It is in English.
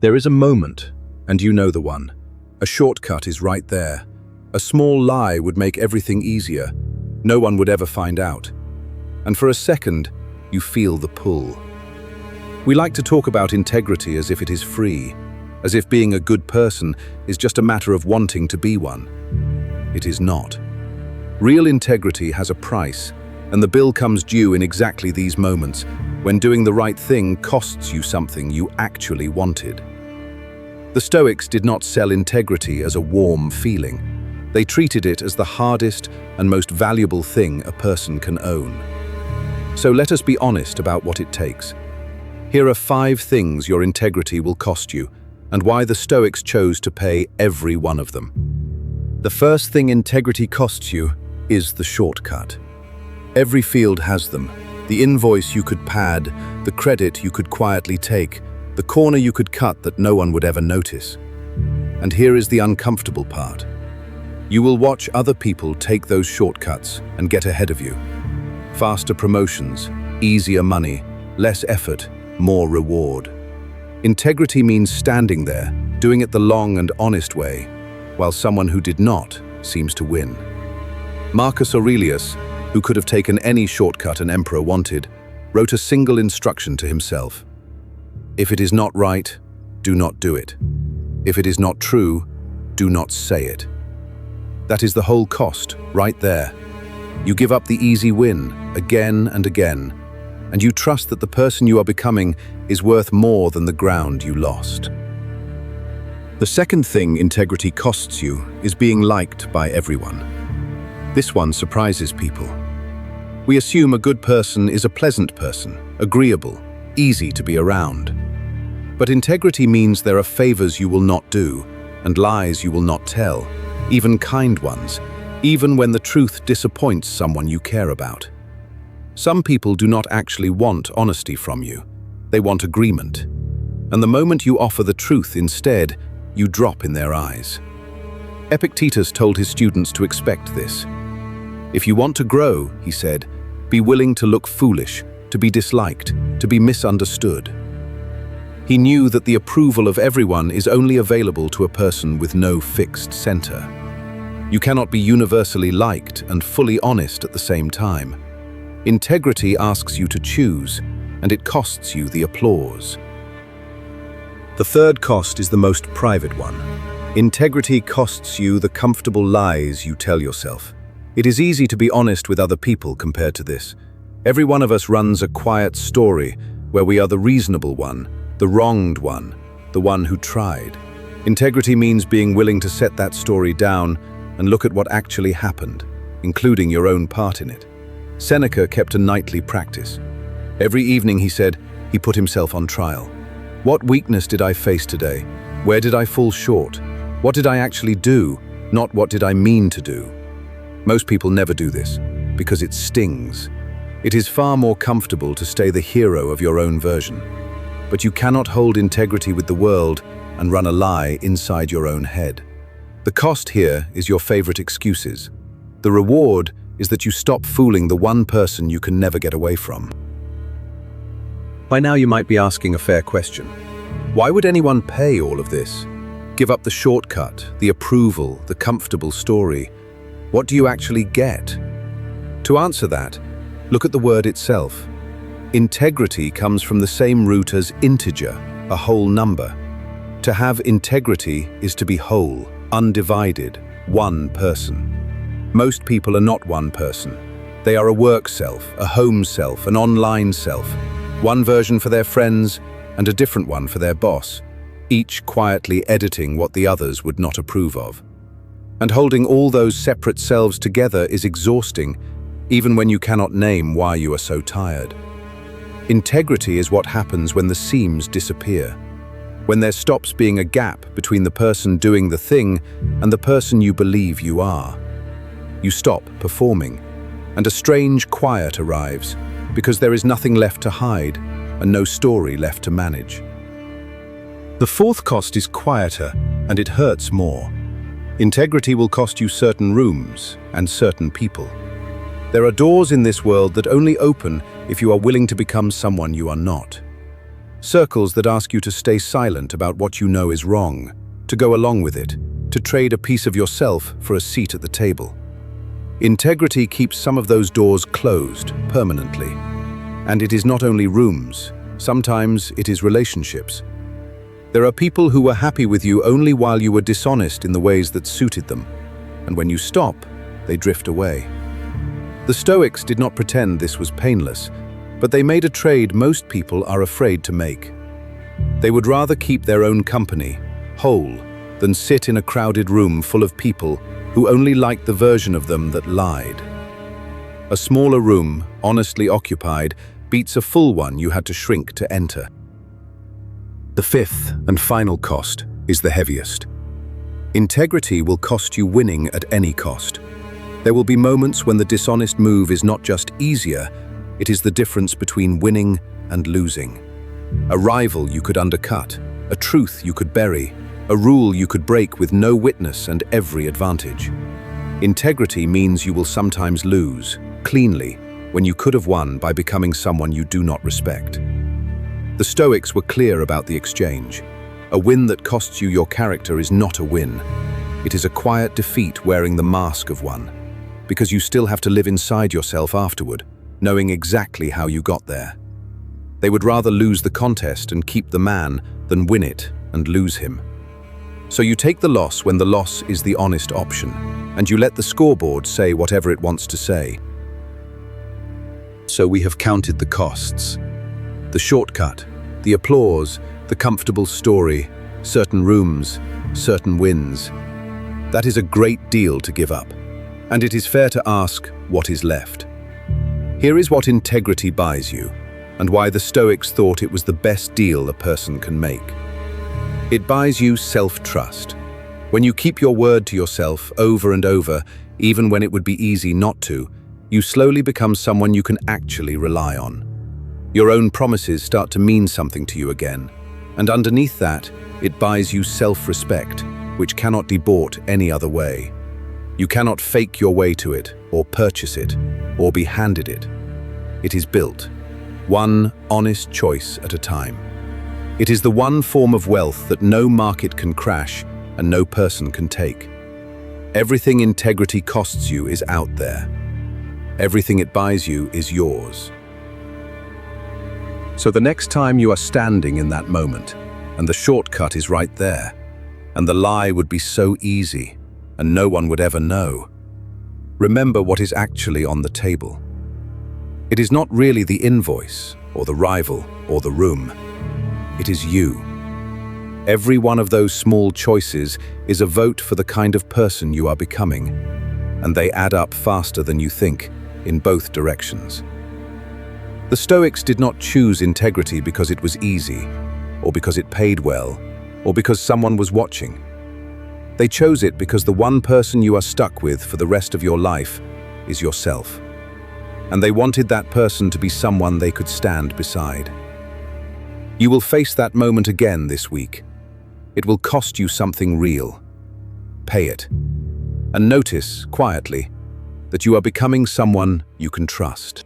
There is a moment, and you know the one. A shortcut is right there. A small lie would make everything easier. No one would ever find out. And for a second, you feel the pull. We like to talk about integrity as if it is free, as if being a good person is just a matter of wanting to be one. It is not. Real integrity has a price, and the bill comes due in exactly these moments, when doing the right thing costs you something you actually wanted. The Stoics did not sell integrity as a warm feeling. They treated it as the hardest and most valuable thing a person can own. So let us be honest about what it takes. Here are 5 things your integrity will cost you, and why the Stoics chose to pay every one of them. The first thing integrity costs you is the shortcut. Every field has them. The invoice you could pad, the credit you could quietly take, the corner you could cut that no one would ever notice. And here is the uncomfortable part. You will watch other people take those shortcuts and get ahead of you. Faster promotions, easier money, less effort, more reward. Integrity means standing there, doing it the long and honest way, while someone who did not seems to win. Marcus Aurelius, who could have taken any shortcut an emperor wanted, wrote a single instruction to himself. If it is not right, do not do it. If it is not true, do not say it. That is the whole cost, right there. You give up the easy win, again and again, and you trust that the person you are becoming is worth more than the ground you lost. The second thing integrity costs you is being liked by everyone. This one surprises people. We assume a good person is a pleasant person, agreeable, easy to be around. But integrity means there are favors you will not do, and lies you will not tell, even kind ones, even when the truth disappoints someone you care about. Some people do not actually want honesty from you. They want agreement. And the moment you offer the truth instead, you drop in their eyes. Epictetus told his students to expect this. If you want to grow, he said, be willing to look foolish, to be disliked, to be misunderstood. He knew that the approval of everyone is only available to a person with no fixed center. You cannot be universally liked and fully honest at the same time. Integrity asks you to choose, and it costs you the applause. The third cost is the most private one. Integrity costs you the comfortable lies you tell yourself. It is easy to be honest with other people compared to this. Every one of us runs a quiet story where we are the reasonable one, the wronged one, the one who tried. Integrity means being willing to set that story down and look at what actually happened, including your own part in it. Seneca kept a nightly practice. Every evening, he said, he put himself on trial. What weakness did I face today? Where did I fall short? What did I actually do, not what did I mean to do? Most people never do this, because it stings. It is far more comfortable to stay the hero of your own version. But you cannot hold integrity with the world and run a lie inside your own head. The cost here is your favorite excuses. The reward is that you stop fooling the one person you can never get away from. By now you might be asking a fair question. Why would anyone pay all of this? Give up the shortcut, the approval, the comfortable story. What do you actually get? To answer that, look at the word itself. Integrity comes from the same root as integer, a whole number. To have integrity is to be whole, undivided, one person. Most people are not one person. They are a work self, a home self, an online self. One version for their friends and a different one for their boss, each quietly editing what the others would not approve of. And holding all those separate selves together is exhausting, even when you cannot name why you are so tired. Integrity is what happens when the seams disappear, when there stops being a gap between the person doing the thing and the person you believe you are. You stop performing, and a strange quiet arrives, because there is nothing left to hide and no story left to manage. The fourth cost is quieter, and it hurts more. Integrity will cost you certain rooms and certain people. There are doors in this world that only open if you are willing to become someone you are not. Circles that ask you to stay silent about what you know is wrong, to go along with it, to trade a piece of yourself for a seat at the table. Integrity keeps some of those doors closed permanently. And it is not only rooms, sometimes it is relationships. There are people who were happy with you only while you were dishonest in the ways that suited them, and when you stop, they drift away. The Stoics did not pretend this was painless, but they made a trade most people are afraid to make. They would rather keep their own company, whole, than sit in a crowded room full of people who only liked the version of them that lied. A smaller room, honestly occupied, beats a full one you had to shrink to enter. The fifth and final cost is the heaviest. Integrity will cost you winning at any cost. There will be moments when the dishonest move is not just easier, it is the difference between winning and losing. A rival you could undercut, a truth you could bury, a rule you could break with no witness and every advantage. Integrity means you will sometimes lose, cleanly, when you could have won by becoming someone you do not respect. The Stoics were clear about the exchange. A win that costs you your character is not a win. It is a quiet defeat wearing the mask of one, because you still have to live inside yourself afterward, knowing exactly how you got there. They would rather lose the contest and keep the man than win it and lose him. So you take the loss when the loss is the honest option, and you let the scoreboard say whatever it wants to say. So we have counted the costs. The shortcut, the applause, the comfortable story, certain rooms, certain wins. That is a great deal to give up, and it is fair to ask what is left. Here is what integrity buys you, and why the Stoics thought it was the best deal a person can make. It buys you self-trust. When you keep your word to yourself over and over, even when it would be easy not to, you slowly become someone you can actually rely on. Your own promises start to mean something to you again, and underneath that, it buys you self-respect, which cannot be bought any other way. You cannot fake your way to it, or purchase it, or be handed it. It is built, one honest choice at a time. It is the one form of wealth that no market can crash and no person can take. Everything integrity costs you is out there. Everything it buys you is yours. So the next time you are standing in that moment, and the shortcut is right there, and the lie would be so easy, and no one would ever know, remember what is actually on the table. It is not really the invoice, or the rival, or the room. It is you. Every one of those small choices is a vote for the kind of person you are becoming, and they add up faster than you think, in both directions. The Stoics did not choose integrity because it was easy, or because it paid well, or because someone was watching. They chose it because the one person you are stuck with for the rest of your life is yourself. And they wanted that person to be someone they could stand beside. You will face that moment again this week. It will cost you something real. Pay it. And notice, quietly, that you are becoming someone you can trust.